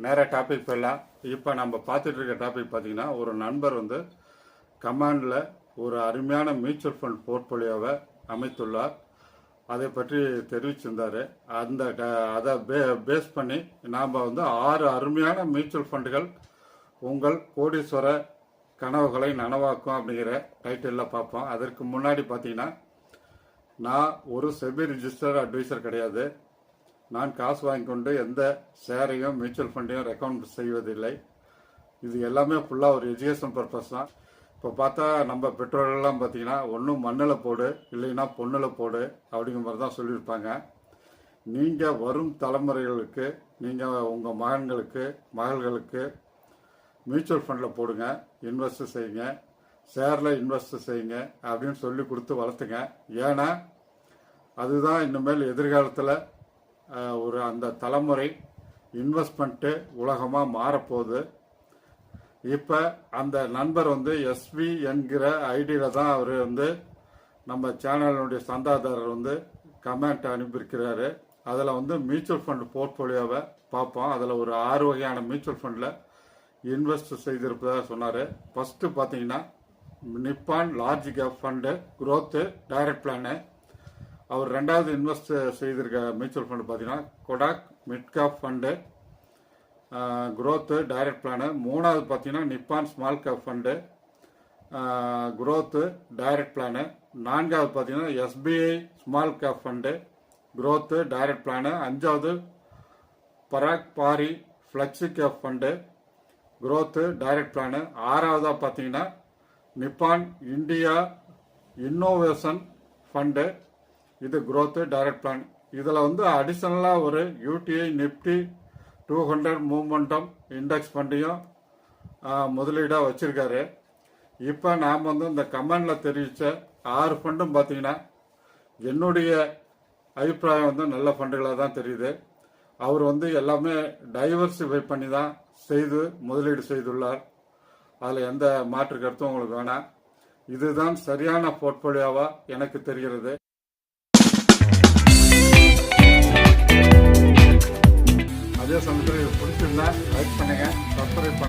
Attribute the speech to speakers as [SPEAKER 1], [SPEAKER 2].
[SPEAKER 1] நேராக டாபிக் போயிடலாம். இப்போ நம்ம பார்த்துட்டு இருக்க டாபிக் பார்த்தீங்கன்னா, ஒரு நண்பர் வந்து கமாண்டில் ஒரு அருமையான மியூச்சுவல் ஃபண்ட் போர்ட்போலியோவை அமைத்துள்ளார். அதை பற்றி தெரிவிச்சிருந்தார். அதை பேஸ் பண்ணி நாம் வந்து 6 அருமையான மியூச்சுவல் ஃபண்டுகள் உங்கள் கோடீஸ்வர கனவுகளை நனவாக்கும் அப்படிங்கிற டைட்டிலில் பார்ப்போம். அதற்கு முன்னாடி பார்த்தீங்கன்னா, நான் ஒரு செபி ரிஜிஸ்டர் அட்வைசர் கிடையாது. நான் காசு வாங்கி கொண்டு எந்த ஷேரையும் மியூச்சுவல் ஃபண்டையும் ரெக்கமெண்ட் செய்வதில்லை. இது எல்லாமே ஃபுல்லாக ஒரு எஜுகேஷன் பர்பஸ் தான். இப்போ பார்த்தா நம்ம பெற்றோர்கள்லாம் பார்த்தீங்கன்னா, ஒன்றும் மண்ணில் போடு இல்லைன்னா பொண்ணில் போடு அப்படிங்கிற மாதிரி தான் சொல்லியிருப்பாங்க. நீங்கள் வரும் தலைமுறைகளுக்கு, நீங்கள் உங்கள் மகன்களுக்கு மகள்களுக்கு மியூச்சுவல் ஃபண்டில் போடுங்க, இன்வெஸ்ட் செய்யுங்க, ஷேரில் இன்வெஸ்ட் செய்யுங்க அப்படின்னு சொல்லி கொடுத்து வளர்த்துங்க. ஏன்னா அதுதான் இனிமேல் எதிர்காலத்தில் ஒரு அந்த தலைமுறை இன்வெஸ்ட்மெண்ட்டு உலகமாக மாறப்போகுது. இப்போ அந்த நண்பர் வந்து எஸ்வி என்கிற ஐடியில் தான் அவர் வந்து நம்ம சேனலினுடைய சந்தாதாரர் வந்து கமெண்ட் அனுப்பியிருக்கிறாரு. அதில் வந்து மியூச்சுவல் ஃபண்ட் போர்ட்போலியோவை பார்ப்போம். அதில் ஒரு 6 வகையான மியூச்சுவல் ஃபண்டில் இன்வெஸ்ட் செய்திருப்பதாக சொன்னார். ஃபஸ்ட்டு பார்த்தீங்கன்னா, Nippon large cap fund growth direct plan. அவர் 2வது இன்வெஸ்ட் செய்திருக்க மியூச்சுவல் ஃபண்டு பார்த்தீங்கன்னா, Kotak mid cap fund growth direct plan. 3வது பார்த்தீங்கன்னா, Nippon small cap fund growth direct plan. 4வது பார்த்தீங்கன்னா, SBI small cap fund growth direct plan. 5வது Parag Parikh flexi cap fund growth direct plan. 6வதாக பார்த்தீங்கன்னா, நிப்பான் இந்தியா இன்னோவேஷன் ஃபண்டு, இது growth direct plan. இதில் வந்து அடிஷனலாக ஒரு யூடிஐ நிப்டி 200 மூமெண்டம் இண்டெக்ஸ் ஃபண்டையும் முதலீடாக வச்சுருக்காரு. இப்போ நாம் வந்து இந்த கமெண்டில் தெரிவித்த 6 ஃபண்டும் பார்த்தீங்கன்னா, என்னுடைய அபிப்பிராயம் வந்து நல்ல ஃபண்டுகளாக தான் தெரியுது. அவர் வந்து எல்லாமே டைவர்சிஃபை பண்ணி தான் முதலீடு செய்துள்ளார். அதில் எந்த மாற்று கருத்தும் உங்களுக்கு வேணாம். இதுதான் சரியான போர்ட்போலியோவாக எனக்கு தெரிகிறது. அதே சமயத்தில் பிடிச்சிருந்தா லைக் பண்ணுங்க, சப்ஸ்கிரைப் பண்ணுங்க.